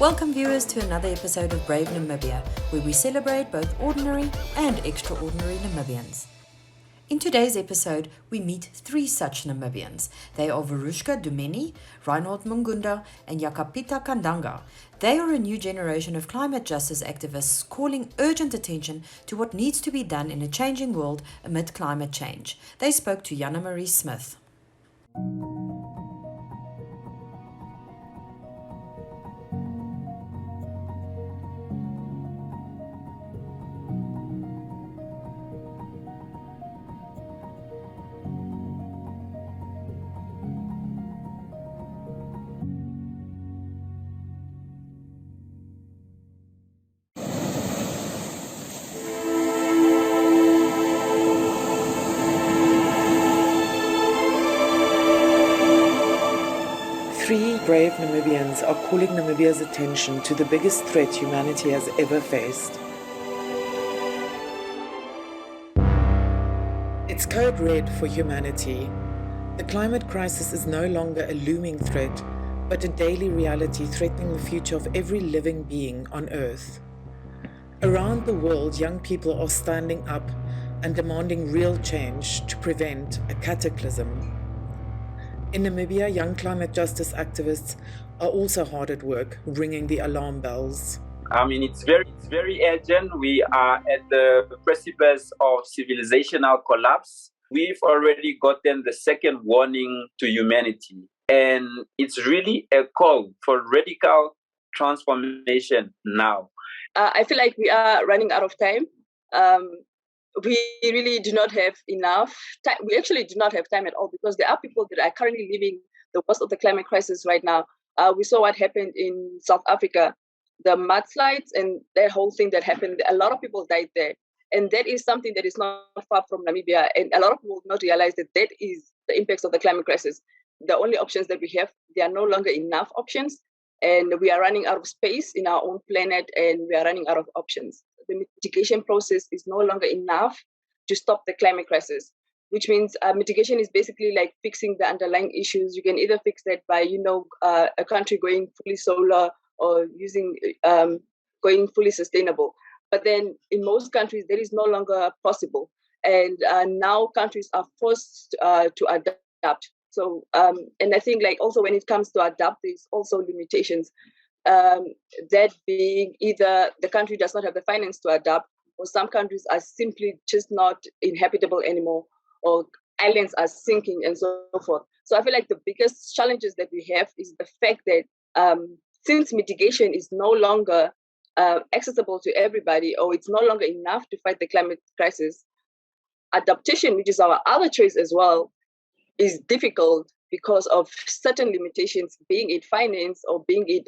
Welcome viewers to another episode of Brave Namibia, where we celebrate both ordinary and extraordinary Namibians. In today's episode, we meet three such Namibians. They are Veruschka Dumeni, Reinhold Mangundu, and Jakapita Kandanga. They are a new generation of climate justice activists calling urgent attention to what needs to be done in a changing world amid climate change. They spoke to Jana-Mari Smith. Three brave Namibians are calling Namibia's attention to the biggest threat humanity has ever faced. It's code red for humanity. The climate crisis is no longer a looming threat, but a daily reality threatening the future of every living being on Earth. Around the world, young people are standing up and demanding real change to prevent a cataclysm. In Namibia, young climate justice activists are also hard at work, ringing the alarm bells. It's very urgent. We are at the precipice of civilizational collapse. We've already gotten the second warning to humanity. And it's really a call for radical transformation now. I feel like we are running out of time. We really do not have enough time. We actually do not have time at all, because there are people that are currently living the worst of the climate crisis right now. We saw what happened in South Africa, the mudslides and that whole thing that happened. A lot of people died there. And that is something that is not far from Namibia. And a lot of people will not realize that that is the impacts of the climate crisis. The only options that we have, there are no longer enough options. And we are running out of space in our own planet, and we are running out of options. The mitigation process is no longer enough to stop the climate crisis, which means mitigation is basically like fixing the underlying issues. You can either fix that by, a country going fully solar or using going fully sustainable. But then in most countries, that is no longer possible. And now countries are forced to adapt. So, and I think like also when it comes to adapt, there's also limitations. That being either the country does not have the finance to adapt, or some countries are simply just not inhabitable anymore, or islands are sinking and so forth. So I feel like the biggest challenges that we have is the fact that since mitigation is no longer accessible to everybody, or it's no longer enough to fight the climate crisis, adaptation, which is our other choice as well, is difficult because of certain limitations, being it finance or being it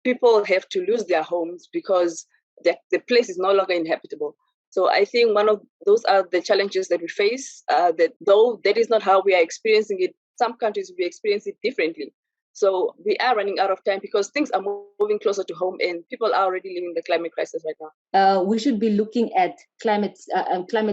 people have to lose their homes because the place is no longer inhabitable. So I think one of those are the challenges that we face, that though that is not how we are experiencing it, some countries will experience it differently. So we are running out of time because things are moving closer to home and people are already living the climate crisis right now. We should be looking at climate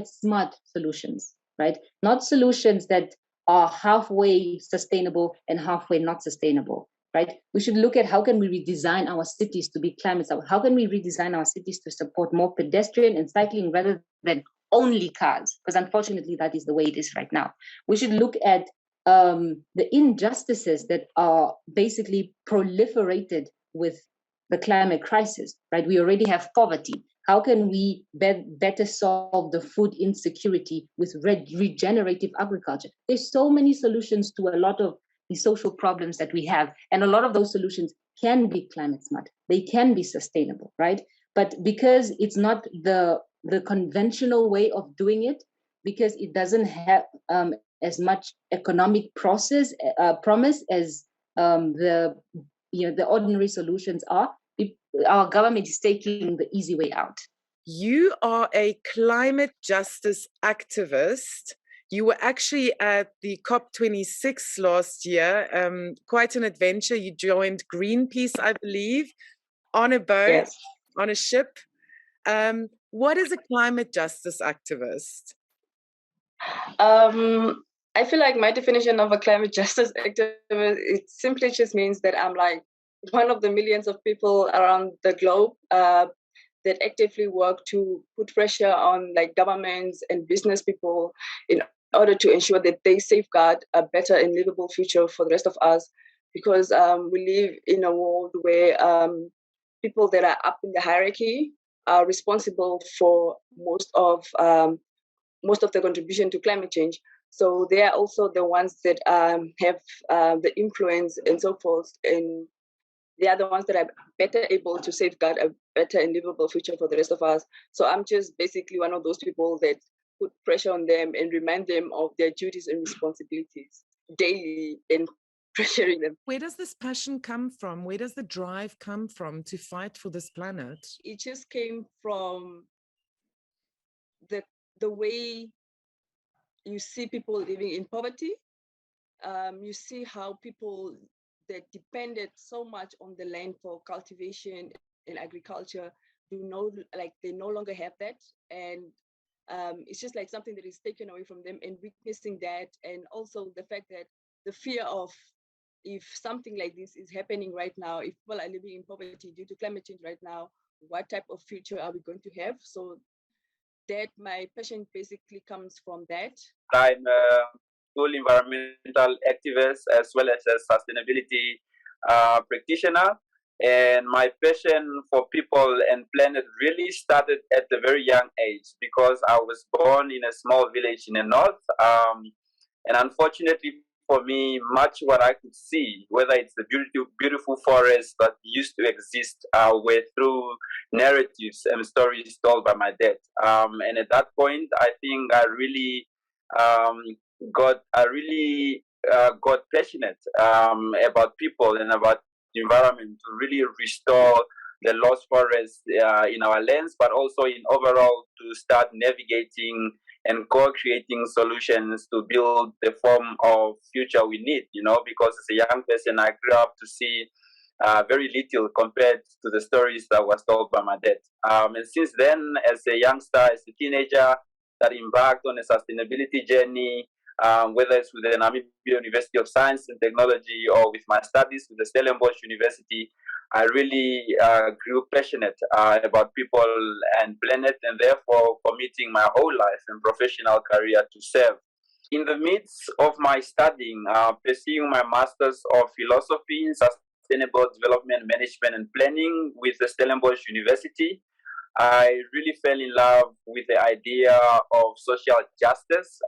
smart solutions, right? Not solutions that are halfway sustainable and halfway not sustainable, right? We should look at how can we redesign our cities to be climate smart? How can we redesign our cities to support more pedestrian and cycling rather than only cars? Because unfortunately, that is the way it is right now. We should look at the injustices that are basically proliferated with the climate crisis, right? We already have poverty. How can we better solve the food insecurity with regenerative agriculture? There's so many solutions to a lot of the social problems that we have. And a lot of those solutions can be climate smart. They can be sustainable, right? But because it's not the conventional way of doing it, because it doesn't have as much economic promise as the ordinary solutions are, our government is taking the easy way out. You are a climate justice activist. You were actually at the COP26 last year. Quite an adventure. You joined Greenpeace, I believe, on a boat, yes, on a ship. What is a climate justice activist? I feel like my definition of a climate justice activist, it simply just means that I'm like one of the millions of people around the globe that actively work to put pressure on like governments and business people in order to ensure that they safeguard a better and livable future for the rest of us. Because we live in a world where people that are up in the hierarchy are responsible for most of the contribution to climate change. So they are also the ones that have the influence and so forth, and they are the ones that are better able to safeguard a better and livable future for the rest of us. So I'm just basically one of those people that put pressure on them and remind them of their duties and responsibilities daily and pressuring them. Where does this passion come from? Where does the drive come from to fight for this planet? It just came from the way you see people living in poverty. You see how people that depended so much on the land for cultivation and agriculture they no longer have that, and it's just like something that is taken away from them, and witnessing that, and also the fact that the fear of if something like this is happening right now, if people are living in poverty due to climate change right now, what type of future are we going to have? So that my passion basically comes from that. I'm a full environmental activist as well as a sustainability practitioner. And my passion for people and planet really started at a very young age because I was born in a small village in the north. And unfortunately for me, much what I could see, whether it's the beautiful forests that used to exist, were through narratives and stories told by my dad. And at that point, I think um, I really got passionate about people and about the environment to really restore the lost forests in our lands, but also in overall to start navigating and co-creating solutions to build the form of future we need, because as a young person, I grew up to see very little compared to the stories that was told by my dad. And since then, as a youngster, as a teenager that embarked on a sustainability journey, whether it's with the Namibia University of Science and Technology or with my studies with the Stellenbosch University, I really grew passionate about people and planet, and therefore committing my whole life and professional career to serve. In the midst of my studying, pursuing my Master's of Philosophy in Sustainable Development Management and Planning with the Stellenbosch University, I really fell in love with the idea of social justice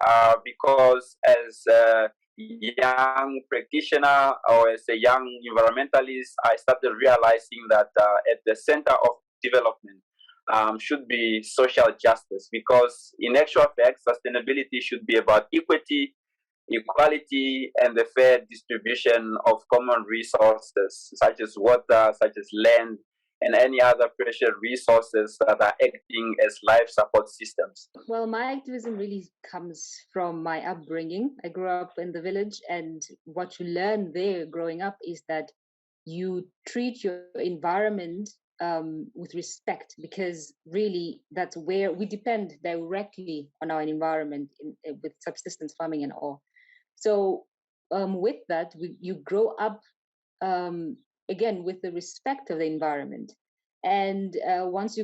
because as a young practitioner or as a young environmentalist, I started realizing that at the center of development should be social justice, because in actual fact, sustainability should be about equity, equality, and the fair distribution of common resources such as water, such as land, and any other precious resources that are acting as life support systems. Well, my activism really comes from my upbringing. I grew up in the village, and what you learn there growing up is that you treat your environment with respect, because really that's where we depend directly on our environment with subsistence farming and all. So with that, you grow up again with the respect of the environment. And once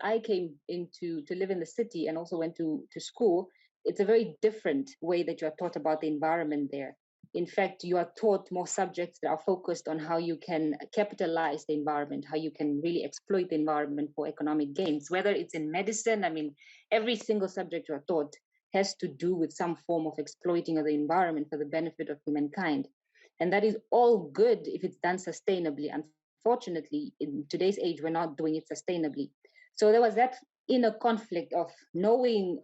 I came into to live in the city and also went to school, it's a very different way that you are taught about the environment there. In fact, you are taught more subjects that are focused on how you can capitalize the environment, how you can really exploit the environment for economic gains, whether it's in medicine. I mean, every single subject you are taught has to do with some form of exploiting of the environment for the benefit of humankind. And that is all good if it's done sustainably. Unfortunately, in today's age, we're not doing it sustainably. So there was that inner conflict of knowing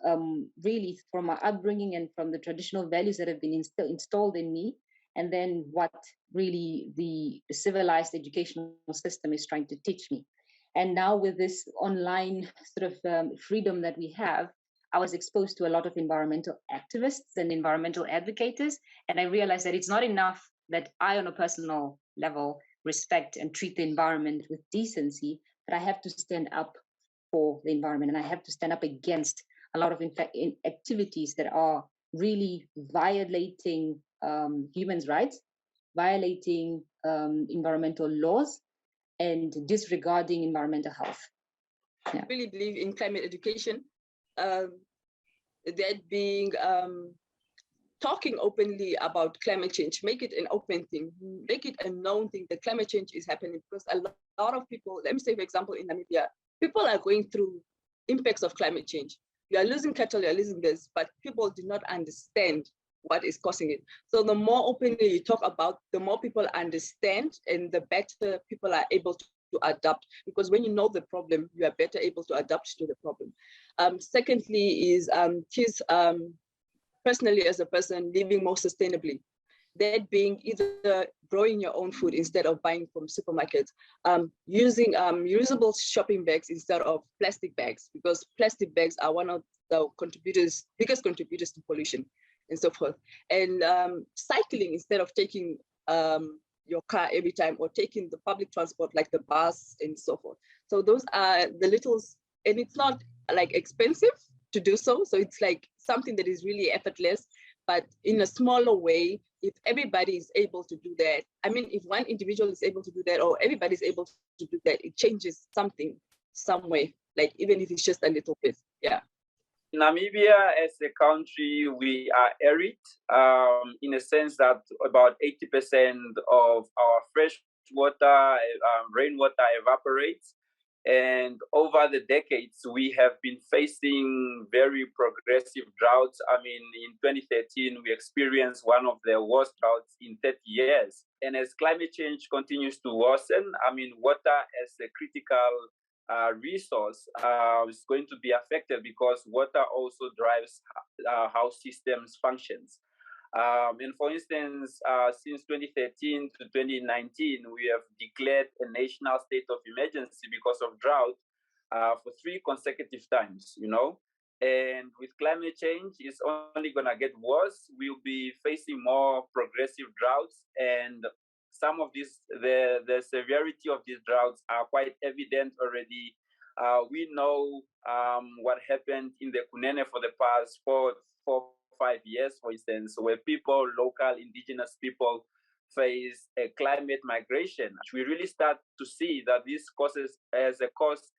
really from my upbringing and from the traditional values that have been installed in me, and then what really the civilized educational system is trying to teach me. And now with this online sort of freedom that we have, I was exposed to a lot of environmental activists and environmental advocates, and I realized that it's not enough that I, on a personal level, respect and treat the environment with decency, but I have to stand up for the environment, and I have to stand up against a lot of activities that are really violating humans' rights violating environmental laws, and disregarding environmental health. Yeah. I really believe in climate education, that being talking openly about climate change, make it an open thing, make it a known thing that climate change is happening, because a lot of people, let me say, for example, in Namibia, people are going through impacts of climate change. You are losing cattle, you are losing this, but people do not understand what is causing it. So the more openly you talk about, the more people understand, and the better people are able to adapt, because when you know the problem, you are better able to adapt to the problem. Secondly is personally, as a person, living more sustainably. That being either growing your own food instead of buying from supermarkets, using reusable shopping bags instead of plastic bags, because plastic bags are one of the biggest contributors to pollution and so forth. And cycling instead of taking your car every time, or taking the public transport like the bus and so forth. So those are the littles, and it's not like expensive to do so. So it's like something that is really effortless, but in a smaller way. If everybody is able to do that, I mean, if one individual is able to do that, or everybody is able to do that, it changes something, some way, like even if it's just a little bit. Yeah. Namibia as a country, we are arid in a sense that about 80% of our fresh water, rainwater evaporates. And over the decades, we have been facing very progressive droughts. I mean, in 2013, we experienced one of the worst droughts in 30 years. And as climate change continues to worsen, I mean, water as a critical resource is going to be affected, because water also drives how systems functions. And for instance, since 2013 to 2019, we have declared a national state of emergency because of drought for 3 consecutive times, you know. And with climate change, it's only going to get worse. We'll be facing more progressive droughts, and some of these, the severity of these droughts are quite evident already. We know what happened in the Kunene for the past 4-5 years, for instance, where people, local indigenous people, face a climate migration. We really start to see that this causes as a cause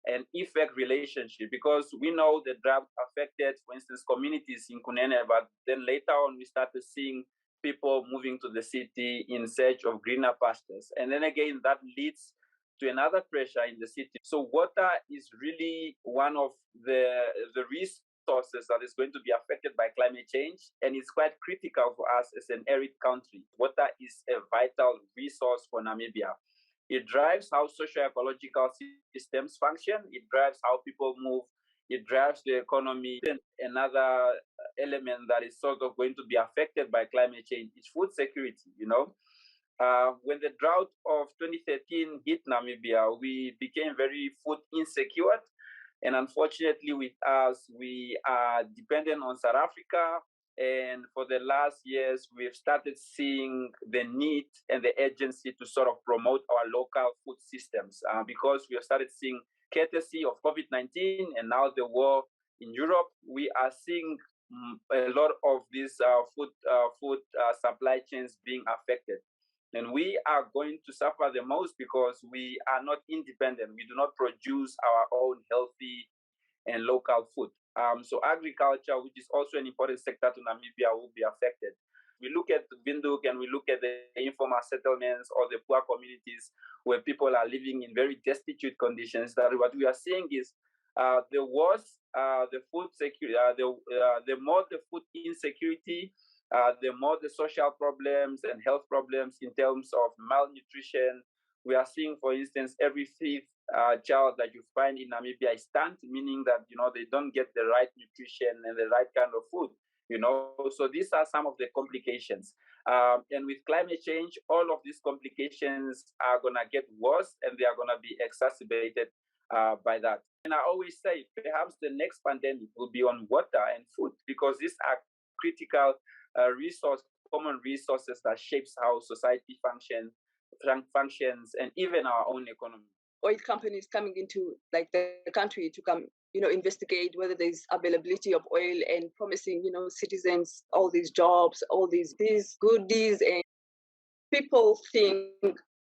and effect relationship, because we know the drought affected, for instance, communities in Kunene, but then later on we started seeing people moving to the city in search of greener pastures. And then again, that leads to another pressure in the city. So water is really one of the resources that is going to be affected by climate change, and it's quite critical for us as an arid country. Water is a vital resource for Namibia. It drives how socio-ecological systems function. It drives how people move. It drives the economy. Then another element that is sort of going to be affected by climate change is food security, you know. When the drought of 2013 hit Namibia, we became very food insecure. And unfortunately, with us, we are dependent on South Africa. And for the last years, we've started seeing the need and the urgency to sort of promote our local food systems, because we have started seeing, courtesy of COVID-19 and now the war in Europe, we are seeing a lot of these food supply chains being affected. And we are going to suffer the most because we are not independent. We do not produce our own healthy and local food. So agriculture, which is also an important sector to Namibia, will be affected. We look at Windhoek and we look at the informal settlements or the poor communities where people are living in very destitute conditions. That what we are seeing is the worse the food security, the more the food insecurity, the more the social problems and health problems in terms of malnutrition. We are seeing, for instance, every 5th child that you find in Namibia is stunned, meaning that, you know, they don't get the right nutrition and the right kind of food, you know. So these are some of the complications. And with climate change, all of these complications are going to get worse, and they are going to be exacerbated by that. And I always say, perhaps the next pandemic will be on water and food, because these are critical common resources that shapes how society functions, and even our own economy. Oil companies coming into like the country to come, you know, investigate whether there's availability of oil, and promising, you know, citizens all these jobs, all these goodies, and people think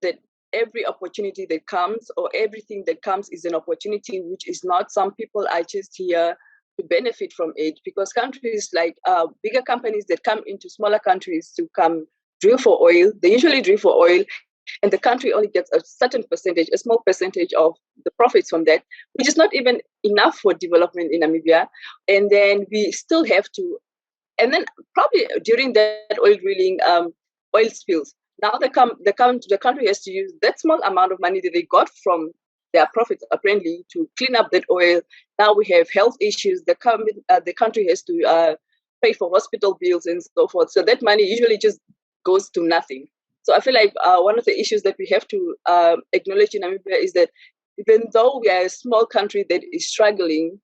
that every opportunity that comes or everything that comes is an opportunity, which is not. Some people are just here to benefit from it, because countries like bigger companies that come into smaller countries to come drill for oil, they usually drill for oil, and the country only gets a certain percentage, a small percentage of the profits from that, which is not even enough for development in Namibia. And then we still have to, and then probably during that oil drilling, oil spills. Now the country has to use that small amount of money that they got from their profits apparently to clean up that oil. Now we have health issues. The country has to pay for hospital bills and so forth. So that money usually just goes to nothing. So I feel like one of the issues that we have to acknowledge in Namibia is that even though we are a small country that is struggling,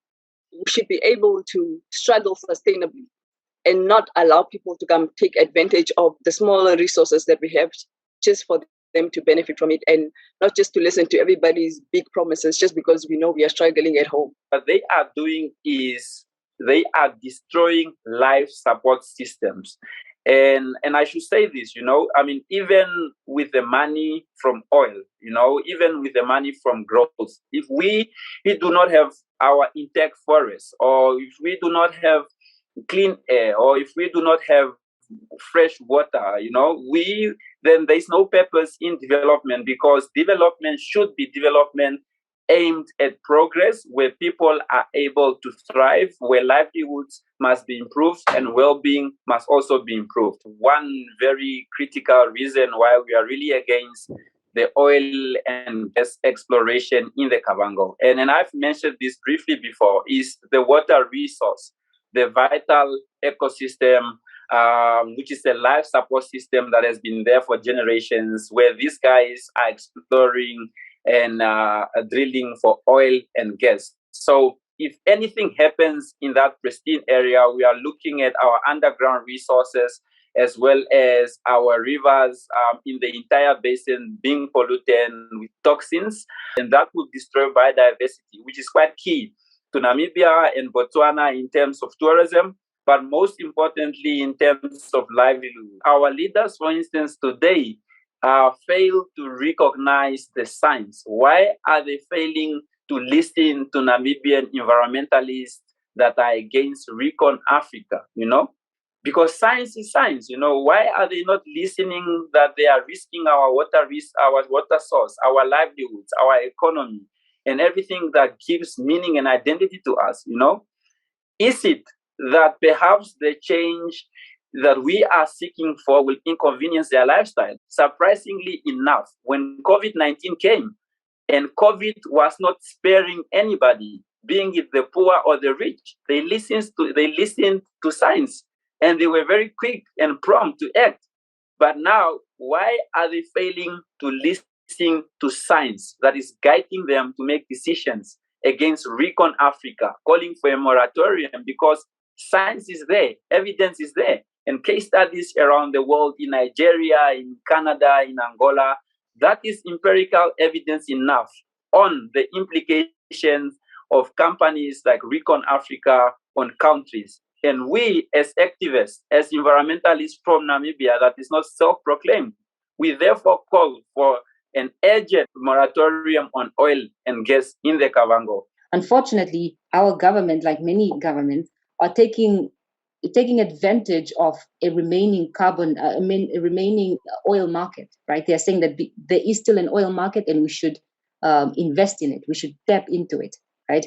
we should be able to struggle sustainably and not allow people to come take advantage of the smaller resources that we have just for them to benefit from it, and not just to listen to everybody's big promises just because we know we are struggling at home. What they are doing is they are destroying life support systems. And I should say this, I mean, even with the money from oil, even with the money from growth, if we do not have our intact forests, or if we do not have clean air, or if we do not have fresh water, then there's no purpose in development, because development should be development aimed at progress, where people are able to thrive, where livelihoods must be improved and well-being must also be improved. One very critical reason why we are really against the oil and gas exploration in the Kavango, and I've mentioned this briefly before, is the water resource, the vital ecosystem, which is a life support system that has been there for generations, where these guys are exploring and drilling for oil and gas. So if anything happens in that pristine area, we are looking at our underground resources as well as our rivers in the entire basin being polluted with toxins, and that will destroy biodiversity, which is quite key to Namibia and Botswana in terms of tourism, but most importantly in terms of livelihood. Our leaders, for instance, today fail to recognize the science. Why are they failing to listen to Namibian environmentalists that are against Recon Africa? Because science is science. Why are they not listening that they are risking our water source, our livelihoods, our economy, and everything that gives meaning and identity to us? Is it that perhaps the change that we are seeking for will inconvenience their lifestyle? Surprisingly enough, when COVID-19 came, and COVID was not sparing anybody, being it the poor or the rich, they listened to science, and they were very quick and prompt to act. But now, why are they failing to listen to science that is guiding them to make decisions against Recon Africa, calling for a moratorium? Because science is there, evidence is there, and case studies around the world, in Nigeria, in Canada, in Angola, that is empirical evidence enough on the implications of companies like Recon Africa on countries. And we, as activists, as environmentalists from Namibia that is not self-proclaimed, we therefore call for an urgent moratorium on oil and gas in the Kavango. Unfortunately, our government, like many governments, are taking advantage of a remaining remaining oil market, right? They're saying that there is still an oil market and we should invest in it. We should tap into it, right?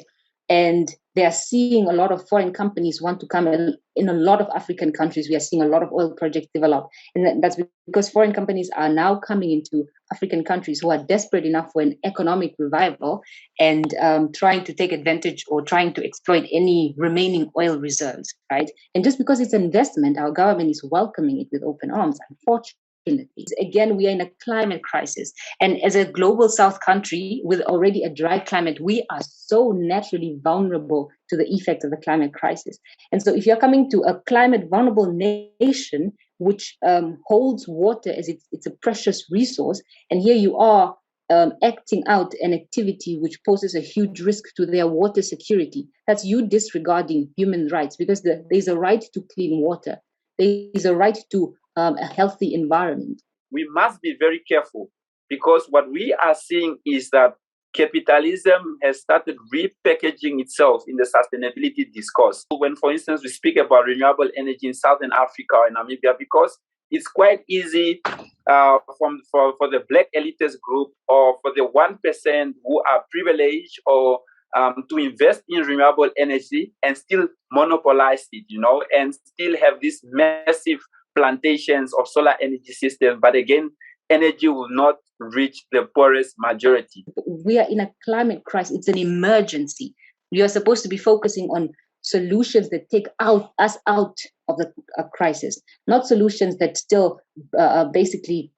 And they are seeing a lot of foreign companies want to come in a lot of African countries. We are seeing a lot of oil projects develop. And that's because foreign companies are now coming into African countries who are desperate enough for an economic revival and trying to take advantage or trying to exploit any remaining oil reserves, right? And just because it's an investment, our government is welcoming it with open arms, unfortunately. Again, we are in a climate crisis. And as a global South country with already a dry climate, we are so naturally vulnerable to the effects of the climate crisis. And so if you're coming to a climate vulnerable nation, which holds water as it's a precious resource, and here you are acting out an activity which poses a huge risk to their water security, that's you disregarding human rights, because there's a right to clean water. There is a right to a healthy environment. we must be very careful, because what we are seeing is that capitalism has started repackaging itself in the sustainability discourse. When, for instance, we speak about renewable energy in Southern Africa or Namibia, because it's quite easy for the Black elitist group or for the 1% who are privileged or to invest in renewable energy and still monopolize it, and still have these massive plantations of solar energy systems. But again, energy will not reach the poorest majority. We are in a climate crisis. It's an emergency. We are supposed to be focusing on solutions that take us out of the crisis, not solutions that still basically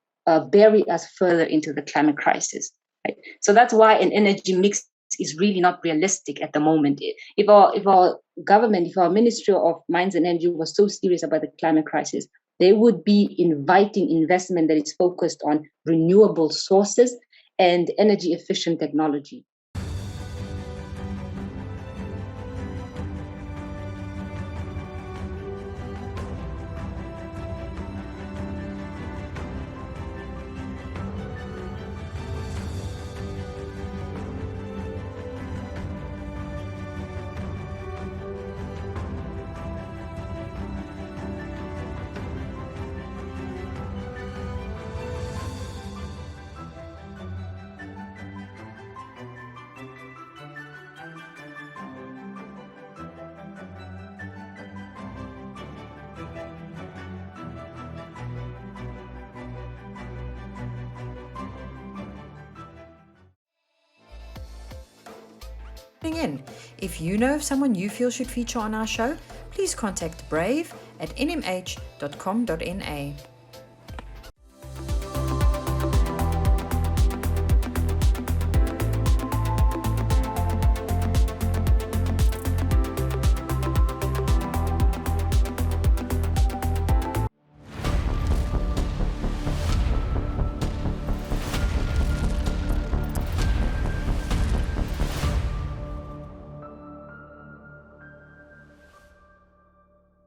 bury us further into the climate crisis. Right? So that's why an energy mix is really not realistic at the moment. If our government, if our Ministry of Mines and Energy was so serious about the climate crisis, they would be inviting investment that is focused on renewable sources and energy efficient technology. In. If you know of someone you feel should feature on our show, please contact Brave at nmh.com.na.